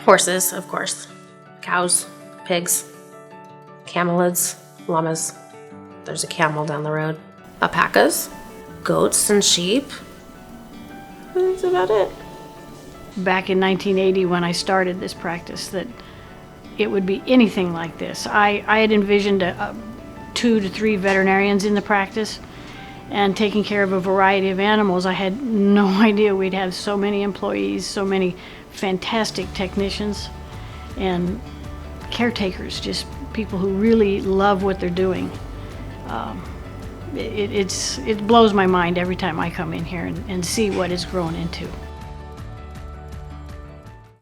Horses, of course. Cows, pigs, camelids, llamas. There's a camel down the road. Alpacas, goats and sheep. That's about it. Back in 1980 when I started this practice, that it would be anything like this. I had envisioned 2 to 3 veterinarians in the practice and taking care of a variety of animals. I had no idea we'd have so many employees, so many fantastic technicians and caretakers, just people who really love what they're doing. It blows my mind every time I come in here and see what it's grown into.